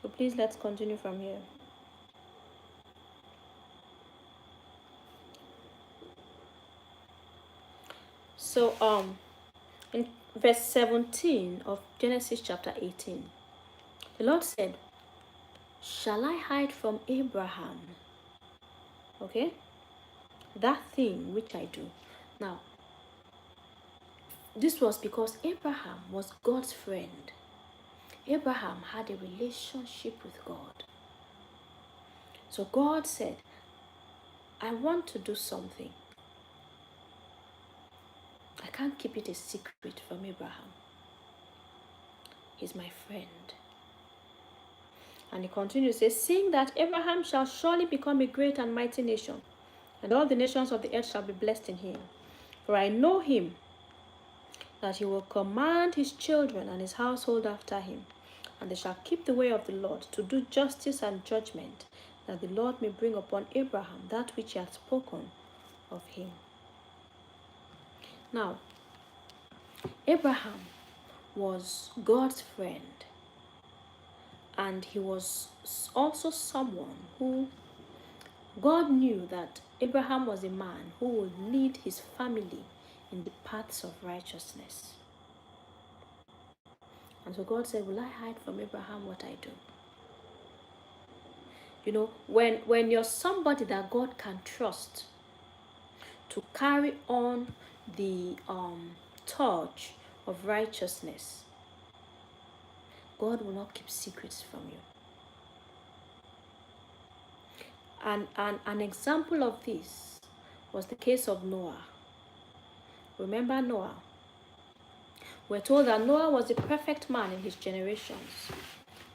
So please, let's continue from here. So in verse 17 of Genesis chapter 18, the Lord said, shall I hide from Abraham, okay, that thing which I do? Now, this was because Abraham was God's friend. Abraham had a relationship with God. So God said, I want to do something. I can't keep it a secret from Abraham. He's my friend. And he continues, says, seeing that Abraham shall surely become a great and mighty nation, and all the nations of the earth shall be blessed in him. For I know him, that he will command his children and his household after him, and they shall keep the way of the Lord, to do justice and judgment, that the Lord may bring upon Abraham that which he hath spoken of him. Now, Abraham was God's friend, and he was also someone who God knew that Abraham was a man who would lead his family in the paths of righteousness. And so God said, will I hide from Abraham what I do? You know, when you're somebody that God can trust to carry on the torch of righteousness, God will not keep secrets from you. And an example of this was the case of Noah. Remember Noah? We're told that Noah was a perfect man in his generations.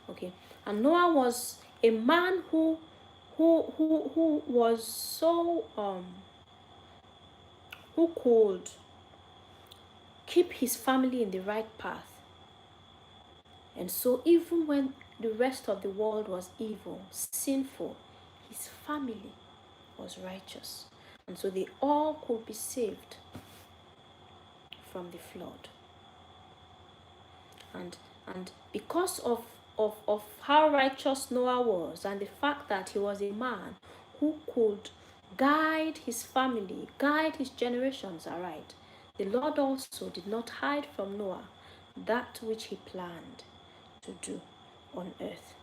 Okay, and Noah was a man who was so who could keep his family in the right path. And so even when the rest of the world was evil, sinful, his family was righteous. And so they all could be saved from the flood. And because of how righteous Noah was, and the fact that he was a man who could guide his family, guide his generations aright, the Lord also did not hide from Noah that which he planned to do on earth.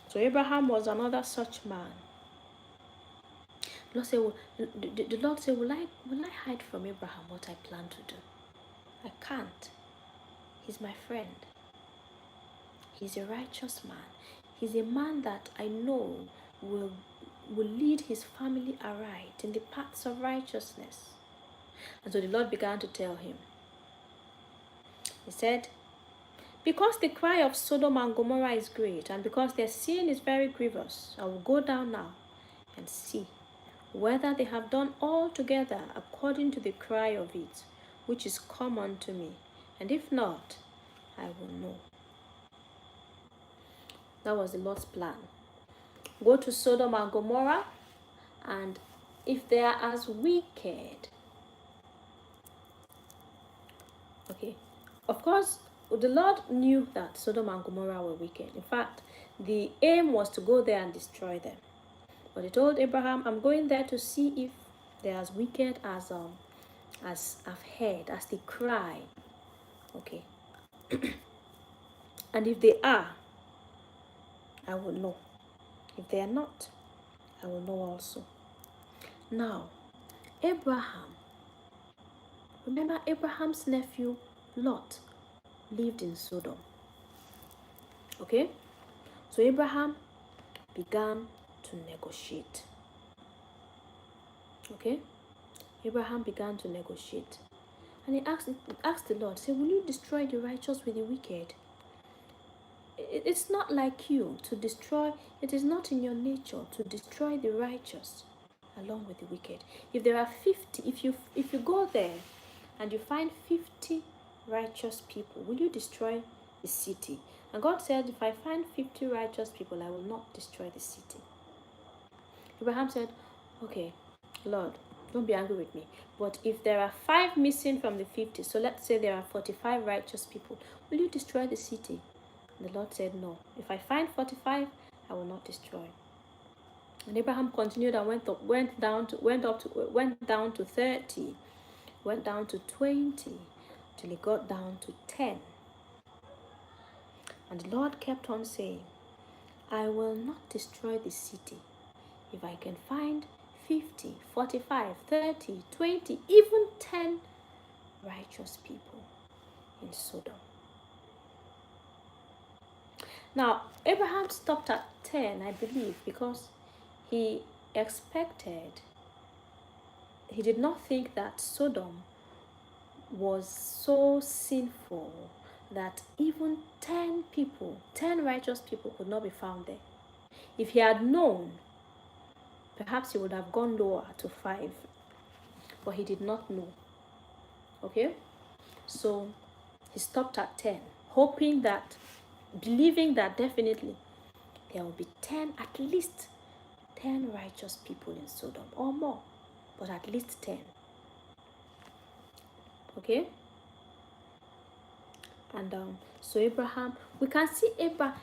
So Abraham was another such man. The Lord said, will I hide from Abraham what I plan to do? I can't. He's my friend. He's a righteous man. He's a man that I know will lead his family aright in the paths of righteousness. And so the Lord began to tell him. He said, because the cry of Sodom and Gomorrah is great, and because their sin is very grievous, I will go down now and see whether they have done altogether according to the cry of it, which is common to me. And if not, I will know. That was the Lord's plan. Go to Sodom and Gomorrah, and if they are as wicked, okay, of course, the Lord knew that Sodom and Gomorrah were wicked. In fact, the aim was to go there and destroy them. But he told Abraham, I'm going there to see if they're as wicked as I've heard, as they cry. Okay. And if they are, I will know. If they are not, I will know also. Now, Abraham, remember Abraham's nephew Lot lived in Sodom. Okay? So Abraham began to negotiate. Okay? Abraham began to negotiate. And he asked the Lord, say, will you destroy the righteous with the wicked? It's not like you to destroy, it is not in your nature to destroy the righteous along with the wicked. If there are 50, if you go there and you find 50 righteous people, will you destroy the city? And God said, if I find 50 righteous people, I will not destroy the city. Abraham said, okay, Lord, don't be angry with me. But if there are 5 missing from the 50, so let's say there are 45 righteous people, will you destroy the city? The Lord said, no. If I find 45, I will not destroy. And Abraham continued and went down to 30, went down to 20, till he got down to 10. And the Lord kept on saying, I will not destroy the city if I can find 50, 45, 30, 20, even 10 righteous people in Sodom. Now, Abraham stopped at 10, I believe, because he did not think that Sodom was so sinful that even 10 people, 10 righteous people could not be found there. If he had known, perhaps he would have gone lower to 5, but he did not know. Okay? So he stopped at 10, believing that definitely there will be 10, at least 10 righteous people in Sodom, or more, but at least 10. Okay? And so Abraham, we can see Abraham,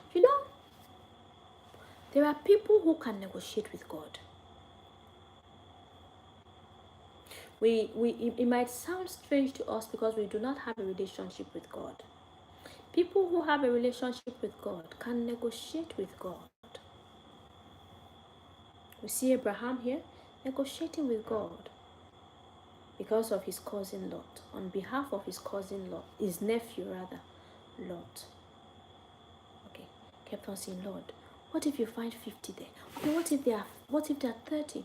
there are people who can negotiate with God. It might sound strange to us because we do not have a relationship with God. People who have a relationship with God can negotiate with God. We see Abraham here negotiating with God because of his cousin Lot, on behalf of his cousin Lot, his nephew rather, Lot. Okay, kept on saying, Lord, what if you find 50 there? Okay, what if they are 30?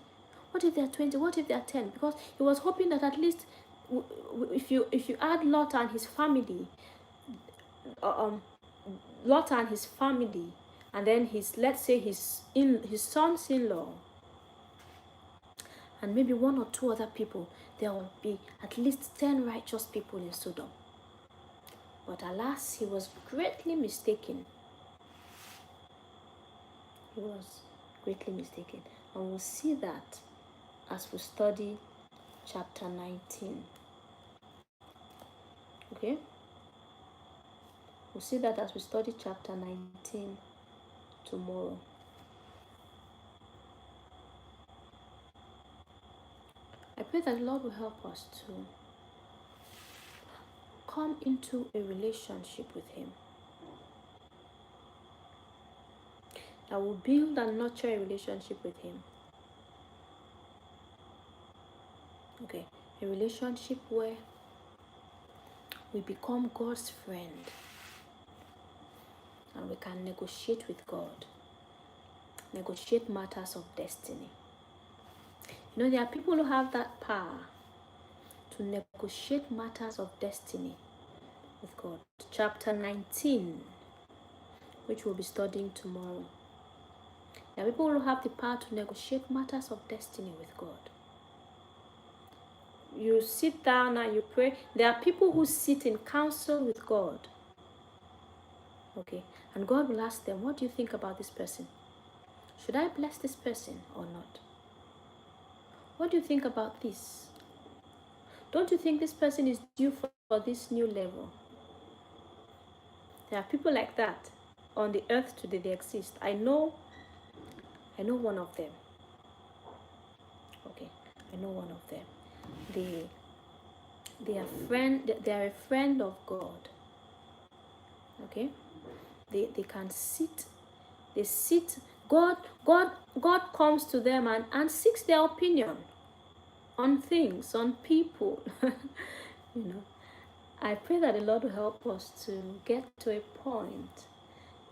What if they are 20? What if they are 10? Because he was hoping that at least if you add Lot and his family, and then let's say his sons-in-law, and maybe 1 or 2 other people, there will be at least 10 righteous people in Sodom. But alas, he was greatly mistaken. He was greatly mistaken. And we'll see that as we study chapter 19. Okay? We'll see that as we study chapter 19 tomorrow. I pray that the Lord will help us to come into a relationship with Him that will build and nurture a relationship with Him. Okay, a relationship where we become God's friend and we can negotiate with God, negotiate matters of destiny. There are people who have that power to negotiate matters of destiny with God. Chapter 19, which we'll be studying tomorrow. There are people who have the power to negotiate matters of destiny with God. You sit down and you pray. There are people who sit in counsel with God. Okay, and God will ask them, what do you think about this person? Should I bless this person or not? What do you think about this? Don't you think this person is due for this new level? There are people like that on the earth today. They exist. I know one of them. Okay, I know one of them. They are a friend of God. Okay, they can sit. They sit. God comes to them and seeks their opinion on things, on people. I pray that the Lord will help us to get to a point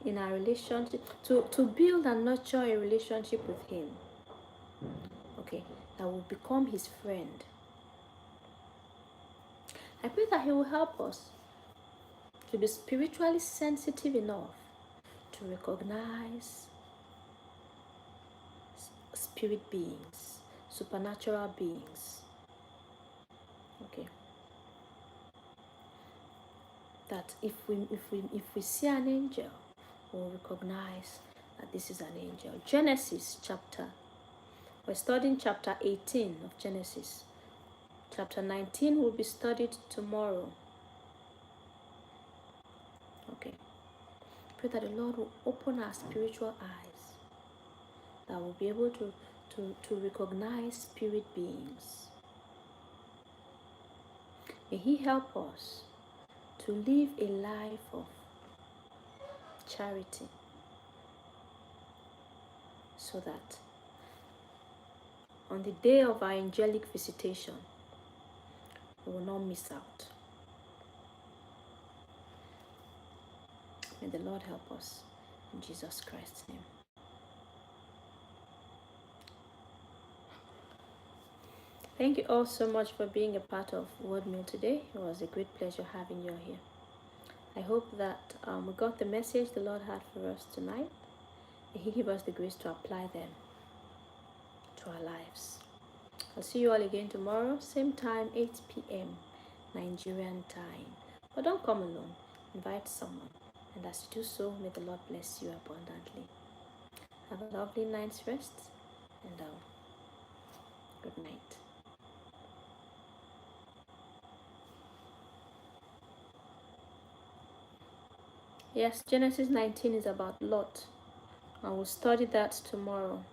in our relationship, to build and nurture a relationship with Him. Okay, that will become His friend. I pray that He will help us to be spiritually sensitive enough to recognize spirit beings, supernatural beings. Okay. That if we see an angel, we'll recognize that this is an angel. We're studying chapter 18 of Genesis. Chapter 19 will be studied tomorrow. Okay. pray that the Lord will open our spiritual eyes, that we'll be able to recognize spirit beings. May He help us to live a life of charity, so that on the day of our angelic visitation, we will not miss out. May the Lord help us. In Jesus Christ's name. Thank you all so much for being a part of Word Meal today. It was a great pleasure having you here. I hope that we got the message the Lord had for us tonight. May He give us the grace to apply them to our lives. I'll see you all again tomorrow, same time, 8 p.m. Nigerian time. But don't come alone. Invite someone. And as you do so, may the Lord bless you abundantly. Have a lovely night's rest, and good night. Yes, Genesis 19 is about Lot, and we'll study that tomorrow.